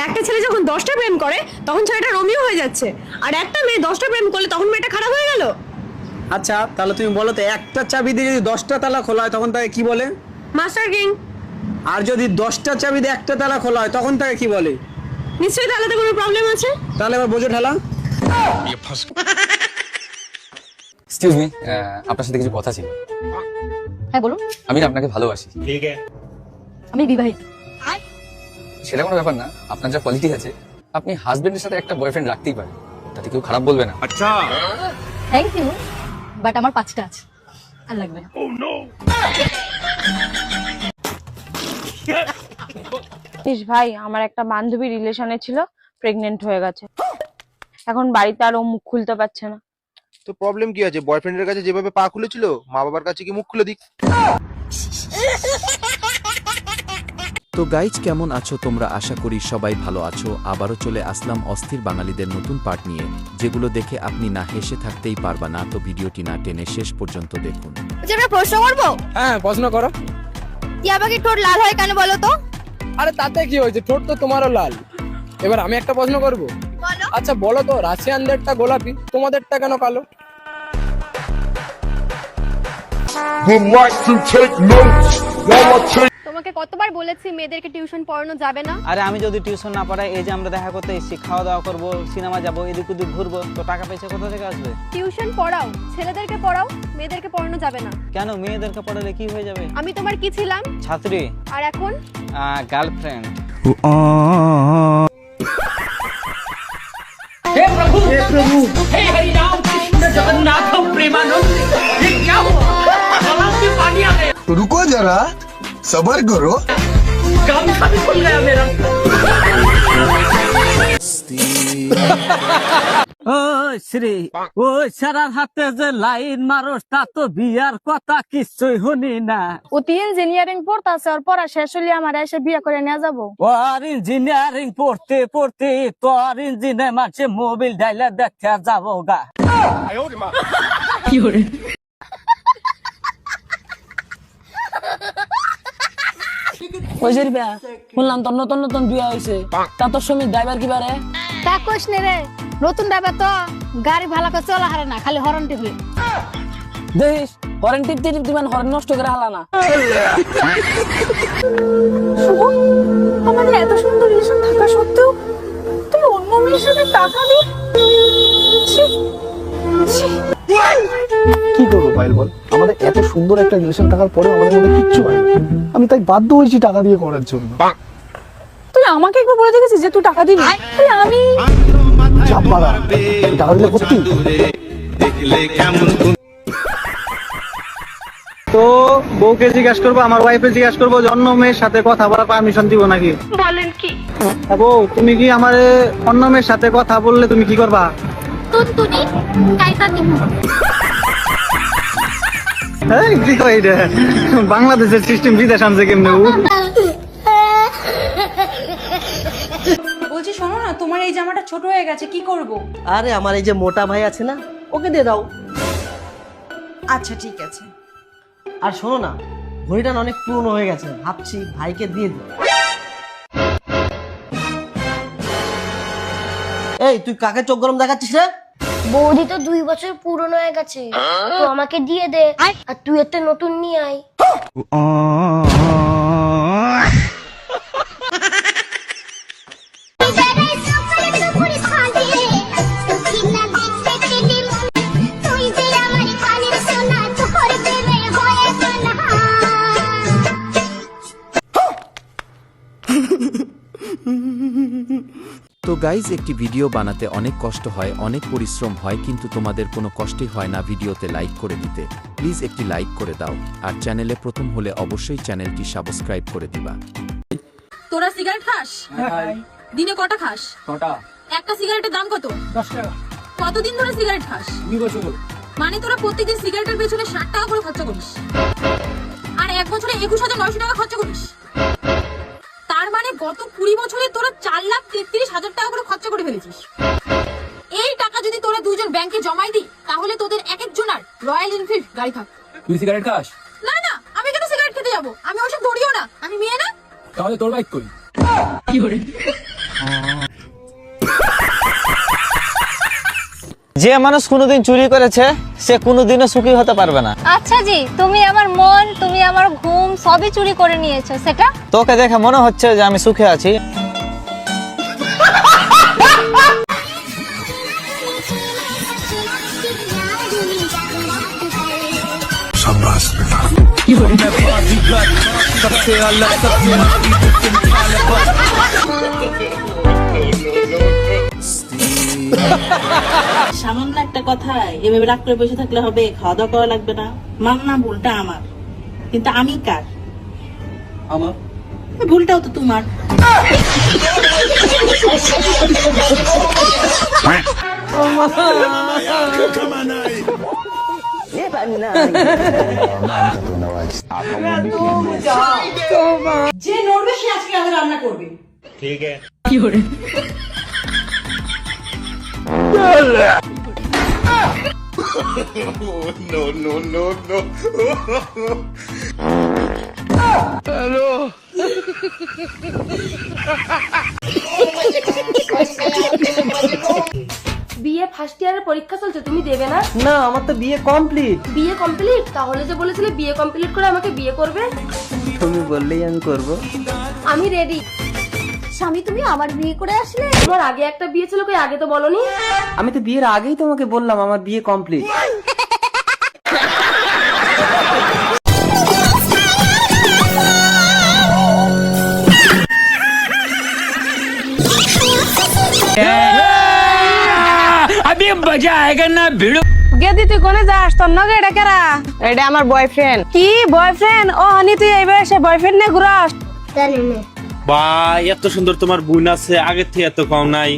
একটা ছেলে যখন 10টা প্রেম করে তখন ছেলেটা রোমিও হয়ে যাচ্ছে, আর একটা মেয়ে 10টা প্রেম করলে তখন মেয়েটা খারাপ হয়ে গেল। আচ্ছা তাহলে তুমি বলো তো, একটা চাবি দিয়ে যদি 10টা তালা খোলা হয় তখন তাকে কি বলে? Master king. আর যদি 10টা চাবি দিয়ে একটা তালা খোলা হয় তখন তাকে কি বলে? নিশ্চয়ই তাহলে তো কোনো প্রবলেম আছে। তাহলে এবার বোঝো ঠেলা। এক্সকিউজ মি, আপনার সাথে কিছু কথা ছিল। হ্যাঁ বলুন। আমি না আপনাকে ভালোবাসি। আমি বিবাহিত। সেটা কোনো ব্যাপার না, আপনার যা কোয়ালিটি আছে আপনি হাজবেন্ডের সাথে একটা বয়ফ্রেন্ড রাখতেই পারেন, তাতে কেউ খারাপ বলবে না। থ্যাংক ইউ, বাট আমার 5টা আছে, আর লাগবে না। ভাই, আমার একটা বান্ধবী রিলেশনে ছিল, প্রেগনেন্ট হয়ে গেছে। এখন বাড়িতে আর ও মুখ খুলতে পারছে না। তো প্রবলেম কি আছে? বয়ফ্রেন্ডের কাছে যেভাবে পা খুলেছিল, মা বাবার কাছে কি মুখ খুলে দিক? তো গাইজ, কেমন আছো তোমরা? আশা করি সবাই ভালো আছো। আবারও চলে আসলাম অস্থির বাঙালিদের নতুন পার্ট নিয়ে, যেগুলো দেখে আপনি না হেসে থাকতেই পারবা না। তো ভিডিওটি না টেনে শেষ পর্যন্ত দেখুন। আমরা প্রশ্ন করবো। হ্যাঁ প্রশ্ন করো। টিয়াপাখির ঠোঁট লাল হয় কেন বলো তো? আরে তাতে কি হয়েছে, ঠোঁট তো তোমারও লাল। এবার আমি একটা প্রশ্ন করব। আচ্ছা বলো তো, রাশিয়ানদেরটা গোলাপি, তোমাদেরটা কেন কালো? তোমাকে কতবার বলেছি মেয়েদেরকে টিউশন পড়ানো যাবে না। আরে আমি যদি টিউশন না পড়াই, এই যে আমরা দেখা করতে এসেছি, খাওয়া দাওয়া করবো, সিনেমা যাবো, এদিক ওদিক ঘুরবো, তো টাকা পয়সা কোথা থেকে আসবে? টিউশন পড়াও, ছেলেদেরকে পড়াও, মেয়েদেরকে পড়ানো যাবে না। কেন, মেয়েদেরকে পড়ালে কি হয়ে যাবে? আমি তোমার কি ছিলাম? ছাত্রী। আর এখন? গার্লফ্রেন্ড। तो रुको जरा, सबर करो। ও শ্রী, ও সারার হাতে যে লাইন মারস, তা তো বিয়ার কথা কিছুই শুনি না। ও তো ইঞ্জিনিয়ারিং পড়তাছে, আর পড়া শেষ হলে আমার এসে বিয়ে করে নিয়ে যাবো। ওর ইঞ্জিনিয়ারিং পড়তে পড়তে তোর ইঞ্জিনিয়ার মাঝে মোবিল ডাইলে দেখতে যাবো গা। ওই যে রিবা, শুনলাম তোর নতুন নতুন বিয়ে হয়েছে, তা তোর শ্রমিক ড্রাইভার কি বারে? তা কোশ নে রে, নতুন ড্রাইভার তো গাড়ি ভালো করে চলা হারে না, খালি হরন টিপে। দেখিস হরেন টিপতে টিপতে মানে হরেন নষ্ট করে হালা না। আমাদের এত সুন্দর রিলেশন থাকা সত্ত্বেও তুই অন্য মেয়ের সাথে টাকা দিয়ে। কি করবো পায়েল বল, আমাদের এত সুন্দর একটা রিলেশন থাকার পরেও আমাদের মধ্যে কিচ্ছু হয় না। আমি তাই বাধ্য হয়েছি টাকা দিয়ে করার জন্য। তুই আমাকে একবার বলে দেখেছিস যে তুই টাকা দিবি? আমি চাপাড়া টাকা দিলে করতি। তো বউকে জিজ্ঞাসা করবো, আমার ওয়াইফে জিজ্ঞাসা করবো যে অন্য মেয়ের সাথে কথা বলার পারমিশন দিব নাকি? বলেন কি? বউ, তুমি কি আমার অন্য মেয়ের সাথে কথা বললে তুমি কি করবা? তুনতুনি কাইতা দিব। এই কি কই রে, বাংলাদেশের সিস্টেম বিদেশ আনছে কেমনে? বলছি শোনো না, তোমার এই জামাটা ছোট হয়ে গেছে, কি করব? আরে আমার এই যে মোটা ভাই আছে না, ওকে দিয়ে দাও। আচ্ছা ঠিক আছে। আর শোনো না, ঘড়িটা না অনেক পুরনো হয়ে গেছে, ভাবছি ভাইকে দিয়ে দিই। এই তুই কাকে চোখ গরম দেখাচ্ছিস রে? বৌদি তো 2 বছর পুরনো হয়ে গেছে, তো আমাকে দিয়ে দে, আর তুই একটা নতুন নিয়ে আয়। তো গাইজ, একটি ভিডিও বানাতে অনেক কষ্ট হয়, অনেক পরিশ্রম হয়, কিন্তু তোমাদের কোনো কষ্টই হয় না ভিডিওতে লাইক করে দিতে। প্লিজ একটি লাইক করে দাও, আর চ্যানেলে প্রথম হলে অবশ্যই চ্যানেলটি সাবস্ক্রাইব করে দিবা। তোরা সিগারেট খাস? দিনে কটা খাস? কটা? একটা সিগারেটের দাম কত? 10 টাকা। কতদিন ধরে সিগারেট খাস? 2 বছর। মানে তোরা প্রত্যেকদিন সিগারেটের পেছনে 60 টাকা করে খরচা করিস, আর এক বছরে 21,900 টাকা খরচা করিস। তার মানে গত 20 বছরে তোরা 4,33,000 টাকা করে খরচা করে ফেলেছিস। এই টাকা যদি তোরা দুজন ব্যাংকে জমাই দি, তাহলে তোদের এক একজনের রয়্যাল এনফিল্ড গাড়ি থাক। তুই সিগারেট খাস? না না, আমি কেন সিগারেট খেতে যাবো? আমি ওসব ধরিও না, আমি মেয়ে না। তাহলে তোর বাইক কই? যে মানুষ কোনোদিন চুরি করেছে সে কোনোদিনও সুখী হতে পারবে না। আচ্ছা জি, তুমি আমার মন, তুমি আমার ঘুম সবই চুরি করে নিয়েছো, সেটা তোকে দেখে মনে হচ্ছে যে আমি সুখে আছি। সামান্য একটা কথা এভাবে রাগ করে বসে থাকলে হবে? খাওয়া দাওয়া করা লাগবে না? মাননা ভুলটা আমার, কিন্তু আমি কার? আমার। ভুলটাও তো তোমার। যে নড়বে সে আজকে আমি রান্না করবে। ঠিক আছে। কি করে? No, no, no, no. Hello. বিয়ে ফার্স্ট ইয়ারের পরীক্ষা চলছে, তুমি দেবে না? না, আমার তো বিয়ে কমপ্লিট। বিয়ে কমপ্লিট? তাহলে যে বলেছিলে বিয়ে কমপ্লিট করে আমাকে বিয়ে করবে। তুমি বললেই আমি করব। আমি রেডি। স্বামী তুমি আবার বিয়ে করে আসলে? তোমার আগে একটা বিয়ে ছিল, কই আগে তো বলনি? আমি তো বিয়ের আগেই তোমাকে বললাম আমার বিয়ে কমপ্লিট। अभी मजा आएगा ना भिड़ो। গেদি তুই কোনে যাস? তোর নগে এটা কেরা? এটা আমার বয়ফ্রেন্ড। কি বয়ফ্রেন্ড? ও হানি তুই এই বয়সে বয়ফ্রেন্ড নে ঘুরাস? জানি না। বা এত সুন্দর তোমার বোন আছে, আগে থেকে এত কম নাই।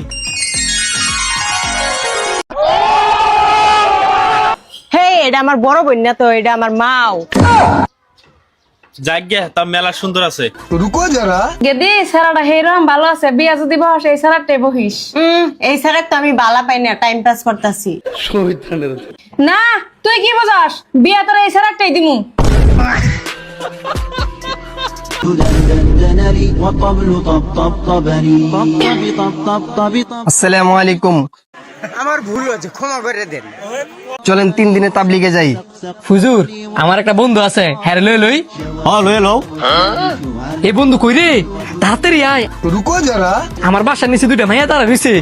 হে, এটা আমার বড় বোন না তো, এটা আমার মাও। জায়গা তা মেলা সুন্দর আছে। रुको जरा। গেদি সারাটা হেরম ভালো আছে, বিয়া যদি বস এই সারাতে বহিস। এই সারা তো আমি বালা পাই না, টাইম পাস করতেছি। না তুই কি বুঝাস? বিয়া তোর এই সারাটাই দিমু। আসসালামু আলাইকুম। আমার ভুল হয়েছে, ক্ষমা করে দেন। চলেন 3 দিনে তাবলিগে যাই। হুজুর আমার একটা বন্ধু আছে, হ্যাঁ লই লই। হ্যাঁ লই লও। এই বন্ধু কই রে? তাড়াতাড়ি আয়। रुको जरा। আমার বাসার নিচে দুইটা মাইয়া তারা রইছে।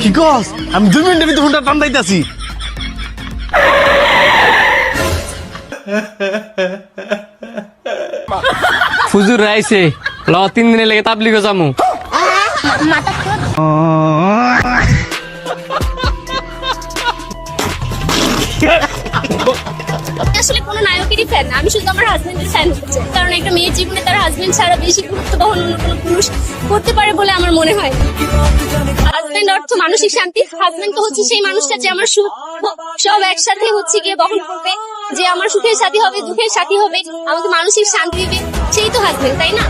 কি কস? আমি 2 মিনিটের ভিতরে ফোনটা টান দাইতাছি। হুজুর আইছে, ল 3 দিনে লেগে তাবলিগে যামু। আসলে কোনো নায়কেরই ফ্যান না, আমি শুধু আমার হাজবেন্ডের ফ্যান হচ্ছে, কারণ একটা মেয়ের জীবনে তার হাজবেন্ড ছাড়া বেশি গুরুত্ব বহন অন্য কোনো পুরুষ করতে পারে বলে আমার মনে হয়। হাজবেন্ড অর্থ মানসিক শান্তি। হাজবেন্ড তো হচ্ছে সেই মানুষটা যে আমার সুখ সব একসাথে হচ্ছে গিয়ে বহন করবে, যে আমার সুখের সাথী হবে, দুঃখের সাথী হবে, আমাকে মানসিক শান্তি দিবে, সেই তো হাজবেন্ড, তাই না?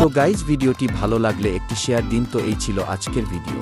তো গাইজ ভিডিওটি ভালো লাগলে একটি শেয়ার দিন। তো এই ছিল আজকের ভিডিও।